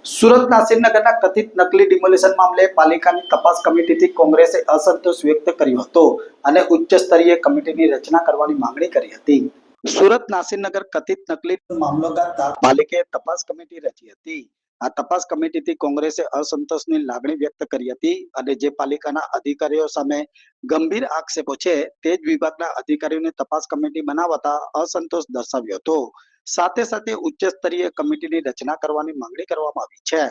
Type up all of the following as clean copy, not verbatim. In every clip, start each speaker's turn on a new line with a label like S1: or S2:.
S1: સુરત નાસિરનગરના કથિત નકલી ડિમોલિશન મામલે પાલિકાની તપાસ કમિટીથી કોંગ્રેસે અસંતોષ વ્યક્ત કર્યો હતો અને ઉચ્ચ સ્તરીય કમિટીની રચના કરવાની માંગણી કરી હતી. સુરત નાસિરનગર કથિત નકલી મામલો ગાજતા પાલિકાએ તપાસ કમિટી રચી હતી. આ તપાસ કમિટીથી કોંગ્રેસે અસંતોષની લાગણી વ્યક્ત કરી હતી અને જે પાલિકાના અધિકારીઓ સામે ગંભીર આક્ષેપો છે તે જ વિભાગના અધિકારીઓની તપાસ કમિટી બનાવતા અસંતોષ દર્શાવ્યો હતો. સાથે સાથે ઉચ્ચ સ્તરીય કમિટીની રચના કરવાની માંગણી કરવામાં આવી છે.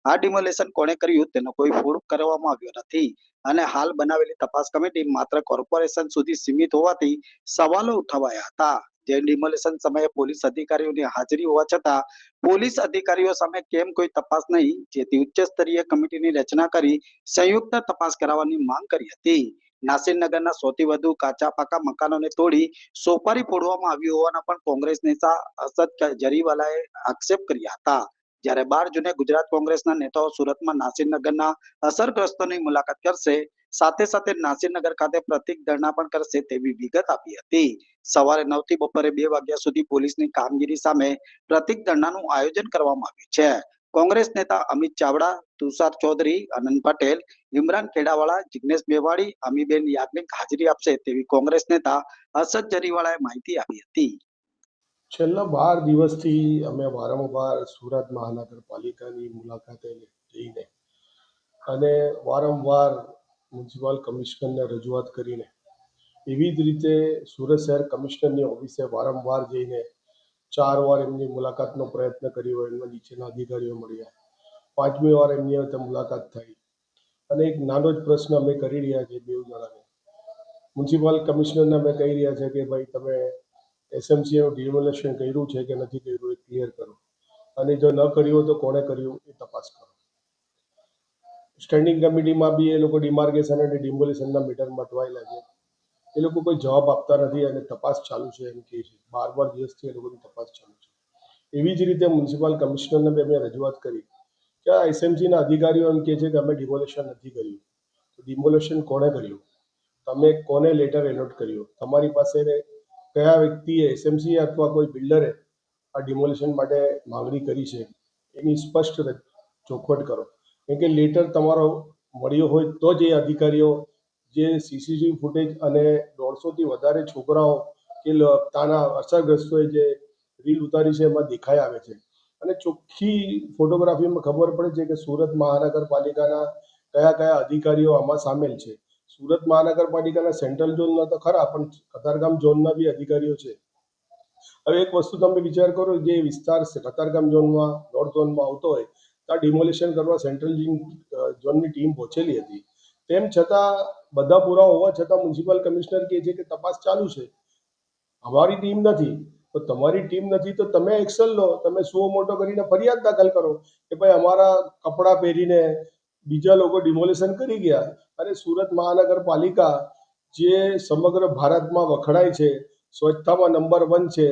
S1: આ ડિમોલેશન કોણે કર્યું તેનો કોઈ પ્રૂફ કરવામાં આવ્યો નથી અને હાલ બનાવેલી તપાસ કમિટી માત્ર કોર્પોરેશન સુધી સીમિત હોવાથી સવાલો ઉઠાવાયા હતા. જે ડિમોલેશન સમયે પોલીસ અધિકારીઓની હાજરી હોવા છતાં પોલીસ અધિકારીઓ સામે કેમ કોઈ તપાસ નહીં, જેથી ઉચ્ચ સ્તરીય કમિટીની રચના કરી સંયુક્ત તપાસ કરાવવાની માંગ કરી હતી. નાસિરનગરના સૌથી વધુ કાચા પાકા મકાનોને તોડી સોપારી ફોડવામાં આવી હોવાના પણ કોંગ્રેસ નેતા અસદ જરીવાલાએ આક્ષેપ કર્યા હતા. જ્યારે 12 જૂને ગુજરાત કોંગ્રેસના નેતાઓ સુરતમાં નાસિરનગરના અસરગ્રસ્તોની મુલાકાત કરશે, સાથે સાથે નાસિરનગર ખાતે પ્રતિક ધરણા પણ કરશે તેવી વિગત આપી હતી. સવારે 9 થી બપોરે 2 વાગ્યા સુધી પોલીસની કામગીરી સામે પ્રતિક ધરણાનું આયોજન કરવામાં આવ્યું છે. કોંગ્રેસ નેતા અમિત ચાવડા, તુષાર ચૌધરી, આનંદ પટેલ, ઇમરાન ખેડાવાળા, જિગ્નેશ મેવાડી, અમીબેન યાજ્ઞિક હાજરી આપશે તેવી કોંગ્રેસ નેતા અસદ જરીવાલાએ માહિતી આપી હતી.
S2: છેલ્લા 12 દિવસથી અમે વારંવાર સુરત મહાનગરપાલિકાની મુલાકાતે જઈને અને વારંવાર મ્યુનિસિપલ કમિશનરને રજૂઆત કરીને એવી જ રીતે સુરત શહેર કમિશનરની ઓફિસે વારંવાર જઈને 4 વાર એમની મુલાકાતનો પ્રયત્ન કર્યો. એમના નીચેના અધિકારીઓ મળ્યા. 5મી વાર એમની સાથે મુલાકાત થઈ અને એક નાનો જ પ્રશ્ન અમે કરી રહ્યા છીએ બેઉ જણાને. મ્યુનિસિપલ કમિશનરને અમે કહી રહ્યા છે કે ભાઈ તમે એસએમસીનું ડિમોલેશન કર્યું છે કે નથી કર્યું એ ક્લિયર કરો અને જો ન કર્યું હોય તો કોણે કર્યું એ તપાસ કરો. સ્ટેન્ડિંગ કમિટીમાં બી એ લોકો ડિમાર્કેશન અને ડિમોલેશનના મેટર મટવાયેલા છે. એ લોકો કોઈ જવાબ આપતા નથી અને તપાસ ચાલુ છે એમ કહે છે. 12 દિવસથી એ લોકોની તપાસ ચાલુ છે. એવી જ રીતે મ્યુનિસિપલ કમિશનરને બી અમે રજૂઆત કરી કે આ એસએમસીના અધિકારીઓ એમ કહે છે કે અમે ડિમોલેશન નથી કર્યું. તો ડિમોલેશન કોણે કર્યું? તમે કોને લેટર એલોટ કર્યો? તમારી પાસે કયા વ્યક્તિએ એસએમસી અથવા કોઈ બિલ્ડરે આ ડિમોલિશન માટે માંગણી કરી છે એની સ્પષ્ટ ચોખવટ કરો. કેમ કે લેટર તમારો મળ્યો હોય તો જ એ અધિકારીઓ જે સીસીટીવી ફૂટેજ અને 150થી વધારે છોકરાઓ કે તાના અસરગ્રસ્તોએ જે રીલ ઉતારી છે એમાં દેખાઈ આવે છે અને ચોખ્ખી ફોટોગ્રાફીમાં ખબર પડે છે કે સુરત મહાનગરપાલિકાના કયા કયા અધિકારીઓ આમાં સામેલ છે. સુરત મહાનગરપાલિકાના સેન્ટ્રલ ઝોનના તો ખરા, પણ કતારગામ ઝોનના બી અધિકારીઓ છે. હવે એક વસ્તુ તમે વિચાર કરો, જે વિસ્તાર કતારગામ ઝોનમાં નોર્થ ઝોનમાં આવતો હોય ત્યાં ડિમોલિશન કરવા સેન્ટ્રલ ઝોનની ટીમ પહોંચેલી હતી. તેમ છતાં બધા પુરાવા હોવા છતાં મ્યુનિસિપલ કમિશનર કહે છે કે તપાસ ચાલુ છે, અમારી ટીમ નથી. તો તમારી ટીમ નથી તો તમે એક્શન લો, તમે સો મોટો કરીને ફરિયાદ દાખલ કરો કે ભાઈ અમારા કપડાં પહેરીને બીજા લોકો ડિમોલિશન કરી ગયા. અને સુરત મહાનગરપાલિકા જે સમગ્ર ભારતમાં વખણાય છે, સ્વચ્છતામાં નંબર 1 છે,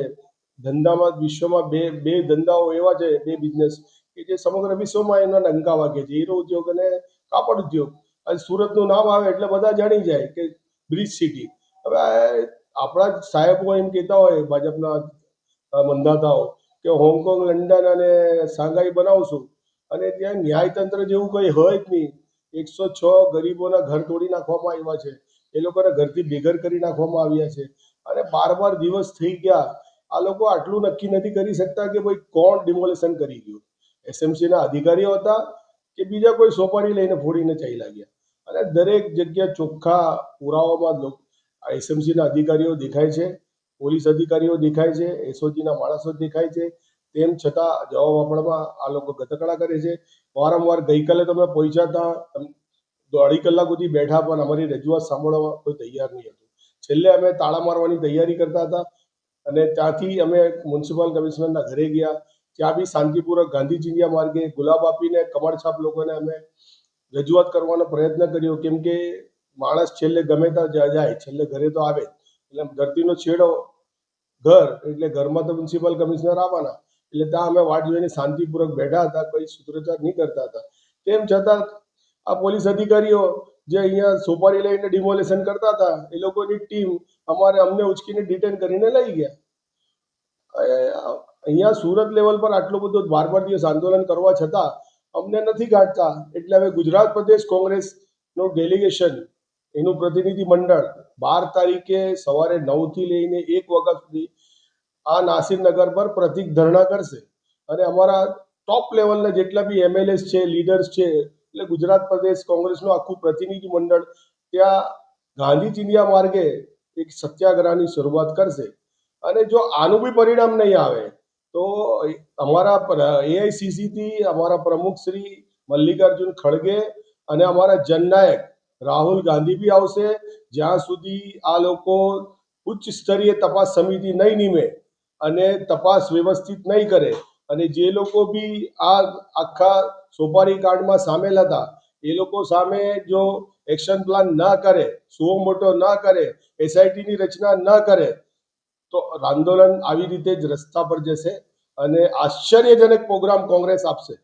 S2: ધંધામાં વિશ્વમાં બે ધંધાઓ એવા છે, બે બિઝનેસ કે જે સમગ્ર વિશ્વમાં એના ડંકા વાગે છે, હીરો ઉદ્યોગ અને કાપડ ઉદ્યોગ. અને સુરતનું નામ આવે એટલે બધા જાણી જાય કે બ્રિજ સિટી. હવે આપણા સાહેબો એમ કહેતા હોય ભાજપના મંધાતાઓ કે હોંગકોંગ, લંડન અને શાંઘાઈ બનાવશું અને ત્યાં ન્યાયતંત્ર જેવું કંઈ હોય જ નહીં. 106 ગરીબોના ઘર તોડી નાખવામાં આવ્યા છે, એ લોકોના ઘરથી બેઘર કરી નાખવામાં આવ્યા છે અને 12 દિવસ થઈ ગયા. આ લોકો આટલું નક્કી નથી કરી શકતા કે ભાઈ કોણ ડિમોલેશન કરી ગયું, એસએમસીના અધિકારીઓ હતા કે બીજા કોઈ સોપારી લઈને ફોડીને ચાલ્યા ગયા. અને દરેક જગ્યા ચોખ્ખા પુરાવામાં એસએમસીના અધિકારીઓ દેખાય છે, પોલીસ અધિકારીઓ દેખાય છે, એસઓજીના માણસો દેખાય છે. તેમ છતાં જવાબ આપવામાં આ લોકો ગતકડા કરે છે. વારંવાર ગઈકાલે તમે પહોંચ્યા હતા, 2.5 કલાક સુધી બેઠા પણ અમારી રજૂઆત સાંભળવા કોઈ તૈયાર નહીં હતું. છેલ્લે અમે તાળા મારવાની તૈયારી કરતા હતા અને ત્યાંથી અમે મ્યુનિસિપલ કમિશનરના ઘરે ગયા. ત્યાં બી શાંતિપૂર્વક ગાંધી ચિંધ્યા માર્ગે ગુલાબ આપીને કમળછાપ લોકોને અમે રજૂઆત કરવાનો પ્રયત્ન કર્યો. કેમ કે માણસ છેલ્લે ગમે ત્યાં જાય, છેલ્લે ઘરે તો આવે. એટલે ધરતીનો છેડો ઘર, એટલે ઘરમાં તો મ્યુનિસિપલ કમિશનર આવવાના. એટલે ત્યાં અમે વાટ જોઈને શાંતિપૂર્વક બેઠા હતા, કોઈ સૂત્રોચ્ચાર નહીં કરતા હતા. તેમ છતાં આ પોલીસ અધિકારીઓ જે અહીંયા સોપારી લઈને ડિમોલેશન કરતા હતા, એ લોકોની ટીમ અમને ઉચકીને ડિટેન કરીને લઈ ગયા. અહીંયા સુરત લેવલ પર આટલું બધું 12 દિવસ આંદોલન કરવા છતાં અમને નથી ગાંઠતા. એટલે હવે ગુજરાત પ્રદેશ કોંગ્રેસનો ડેલિગેશન, એનું પ્રતિનિધિ મંડળ 12 તારીખે સવારે 9 થી લઈને 1 વાગ્યા સુધી આ નાસિરનગર પર પ્રતિક ધરણા કરશે. અને અમારા ટોપ લેવલના જેટલા બી એમએલએસ છે, લીડર્સ છે, એટલે ગુજરાત પ્રદેશ કોંગ્રેસનું આખું પ્રતિનિધિ મંડળ ત્યાં ગાંધી ચિંધ્યા માર્ગે એક સત્યાગ્રહની શરૂઆત કરશે. અને જો આનું બી પરિણામ નહીં આવે તો અમારા એઆઈસીસીથી અમારા પ્રમુખ શ્રી મલ્લિકાર્જુન ખડગે અને અમારા જનનાયક રાહુલ ગાંધી બી આવશે. જ્યાં સુધી આ લોકો ઉચ્ચ સ્તરીય તપાસ સમિતિ નહીં નીમે અને તપાસ વ્યવસ્થિત નહીં કરે, અને જે લોકો બી આ આખા સોપારી કાંડમાં સામેલ હતા એ લોકો સામે જો એક્શન પ્લાન ના કરે, સુઓ મોટો ના કરે, એસઆઈટીની રચના ના કરે, તો આંદોલન આવી રીતે જ રસ્તા પર જશે અને આશ્ચર્યજનક પ્રોગ્રામ કોંગ્રેસ આપશે.